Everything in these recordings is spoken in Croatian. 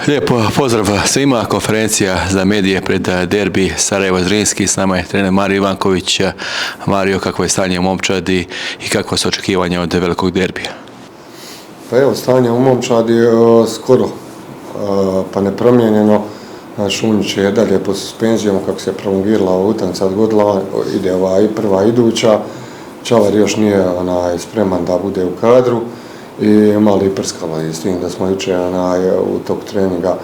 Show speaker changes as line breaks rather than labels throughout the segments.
Lijepo pozdrav svima, konferencija za medije pred derbi Sarajevo-Zrinski. S nama je trener Mario Ivanković. Mario, kakvo je stanje u momčadi i kakvo su očekivanja od velikog derbija?
Pa evo, stanje u momčadi skoro pa nepromijenjeno. Šunjić je dalje pod suspenzijom, kako se prolongirala utakmica odgodila, ide ova i prva iduća. Čavar još nije spreman da bude u kadru i malo i prskalo i s tim da smo jučer u toku treninga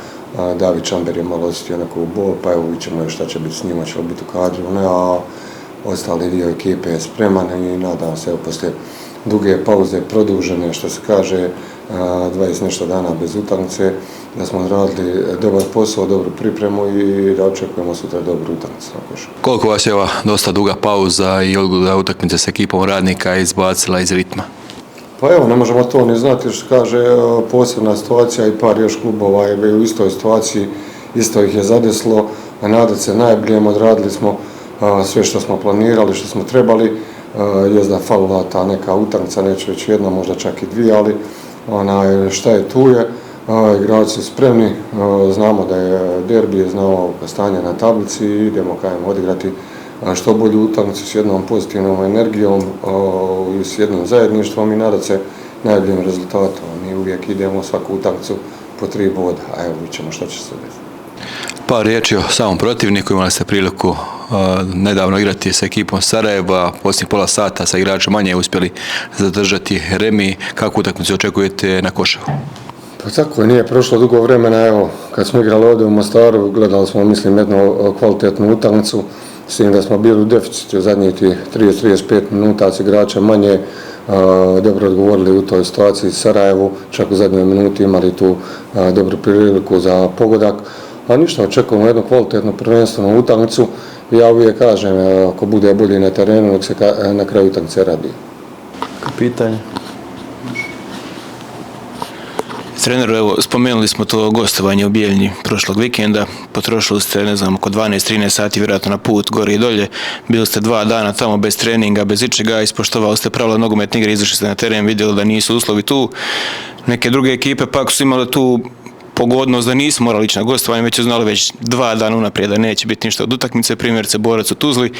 David Čamber je malo osjetio neku bol, pa evo vidjet ćemo šta će biti s njima, će li biti u kadru, a ostali dio ekipe je spreman i nadam se poslije duge pauze produžene, što se kaže 20 nešto dana bez utakmice, da smo odradili dobar posao, dobru pripremu i da očekujemo sutra dobru utakmicu na košu.
Koliko vas je ova dosta duga pauza i odgoda utakmice s ekipom Radnika izbacila iz ritma?
Pa evo, ne možemo to ni znati, što kaže posebna situacija i par još klubova je u istoj situaciji, isto ih je zadeslo, nadat se najboljem, odradili smo sve što smo planirali, što smo trebali, jest da falila ta neka utakmica, neću reći jedna, možda čak i dvije, ali šta je tu je, igrači su spremni, znamo da je derbi, znamo stanje na tablici i idemo odigrati što bolju utakmicu s jednom pozitivnom energijom i s jednim zajedništvom i nadat se najboljim rezultatom. Mi uvijek idemo svaku utakmicu po 3 boda, a evo vidjet ćemo što će se desiti.
Par riječi o samom protivniku, imali ste priliku nedavno igrati sa ekipom Sarajeva, poslije pola sata sa igračem manje uspjeli zadržati remi. Kakvu utakmicu očekujete na Koševu?
Pa tako je, nije prošlo dugo vremena, evo, kad smo igrali ovdje u Mostaru, gledali smo, mislim, jednu kvalitetnu utakmicu, s tim da smo bili u deficitu zadnjih 30-35 minuta s igrača manje, dobro odgovorili u toj situaciji Sarajevu, čak u zadnjoj minuti imali tu dobru priliku za pogodak, a ništa, očekujemo jednu kvalitetnu prvenstvenu utakmicu i ja uvijek kažem, ako bude bolji na terenu, nek se na kraju utakmice radi.
Pitanje? Treneru, evo, spomenuli smo to gostovanje u Bijeljni prošlog vikenda, potrošili ste, ne znam, oko 12-13 sati vjerojatno na put gore i dolje, bili ste 2 dana tamo bez treninga, bez ičega, ispoštovali ste pravila nogometne igre, izašli ste na teren, vidjeli da nisu uslovi tu. Neke druge ekipe pak su imale tu pogodnost da nisu morali ići na gostovanje, već su znali već 2 dana unaprijed da neće biti ništa od utakmice, primjerice Borac u Tuzli,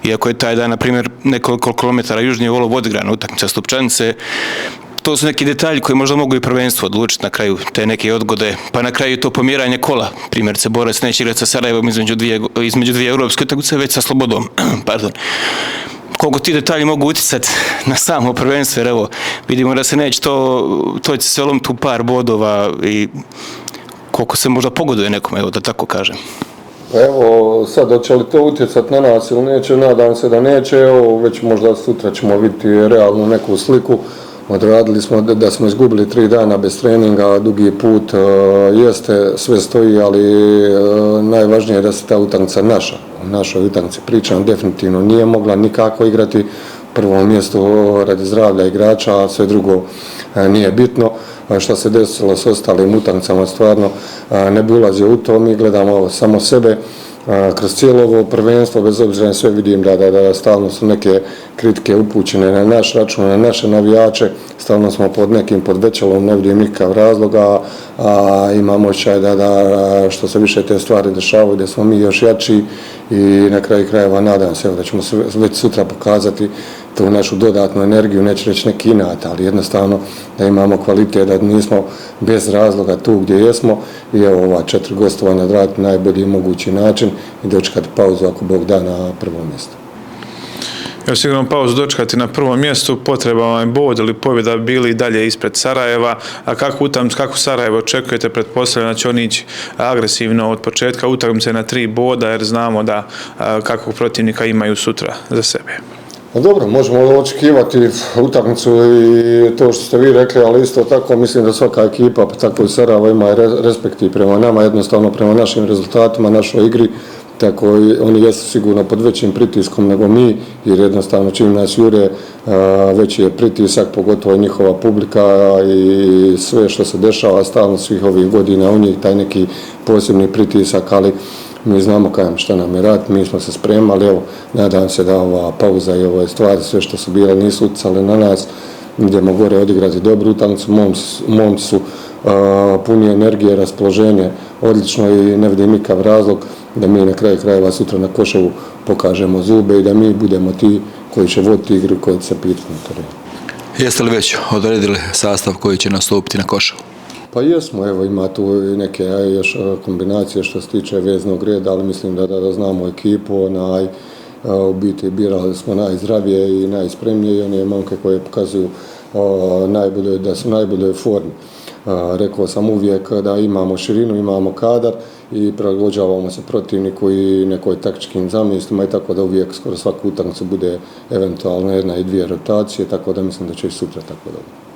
iako je taj dan, na primjer, nekoliko kilometara južnije Volov odigrana utakmica Stupčanice. To su neki detalji koji možda mogu i prvenstvo odlučiti na kraju te neke odgode, pa na kraju to pomjeranje kola. Primjerice, Borac neće igrati sa Sarajevom između dvije europske utakmice, već sa Slobodom. Pardon. Koliko ti detalji mogu utjecati na samo prvenstvo, jer evo, vidimo da se neće to će se lomiti u par bodova i koliko se možda pogoduje nekome, evo da tako kažem.
Pa evo, sad hoće li to utjecati na nas ili neće, nadam se da neće, evo, već možda sutra ćemo vidjeti realnu neku sliku. Odradili smo da smo izgubili 3 dana bez treninga, dugi put jeste, sve stoji, ali najvažnije je da se ta utakmica naša. U našoj utakmici pričam definitivno nije mogla nikako igrati prvo mjesto radi zdravlja igrača, a sve drugo nije bitno. Što se desilo s ostalim utakmicama stvarno ne bi ulazio u to, mi gledamo samo sebe. Kroz cijelo ovo prvenstvo, bez obzira na sve, vidim da stalno su neke kritike upućene na naš račun, na naše navijače, stalno smo pod nekim podvećalom, ne vidim nikakav razloga, a imamo osjećaj da što se više te stvari dešavaju, da smo mi još jači i na kraju krajeva nadam se da ćemo već sutra pokazati tu našu dodatnu energiju, neću reći neki inat, ali jednostavno da imamo kvalitet, da nismo bez razloga tu gdje jesmo i evo ova 4 gostovanja odraditi najbolji mogući način i dočekati pauzu ako Bog da na prvom mjestu.
Evo sigurno pauzu dočekati na prvom mjestu, potreba vam je bod ili pobjeda bili i dalje ispred Sarajeva, a kako Sarajevo očekujete, pretpostavljam da će oni ići agresivno od početka utakmice na 3 boda jer znamo da kakvog protivnika imaju sutra za sebe.
Dobro, možemo očekivati utakmicu i to što ste vi rekli, ali isto tako mislim da svaka ekipa, pa tako i Sarajevo, ima respekt i prema nama, jednostavno prema našim rezultatima, našoj igri, tako i oni jesu sigurno pod većim pritiskom nego mi, jer jednostavno čim nas jure veći je pritisak, pogotovo njihova publika i sve što se dešava stalno svih ovih godina u njih, taj neki posebni pritisak, ali mi znamo šta nam je rat, mi smo se spremali, evo, nadam se da ova pauza i ove stvari, sve što su bile, nisu utjecale na nas, idemo gore odigrati dobru utakmicu, momci su puni energije, raspoloženje odlično i ne vidim nikakav razlog da mi na kraju krajeva sutra na Koševu pokažemo zube i da mi budemo ti koji će voditi igru i koji će se pitati na terenu.
Jeste li već odredili sastav koji će nastupiti na Koševu?
Pa jesmo, evo ima tu i neke još kombinacije što se tiče veznog reda, ali mislim da znamo ekipu, u biti birali smo najzdravije i najspremnije i one momke koje pokazuju da su najbolje formi. Rekao sam uvijek da imamo širinu, imamo kadar i prilagođavamo se protivniku i nekoj taktičkim zamislima i tako da uvijek skoro svaku utakmicu bude eventualno 1 i 2 rotacije, tako da mislim da će i sutra tako dobro.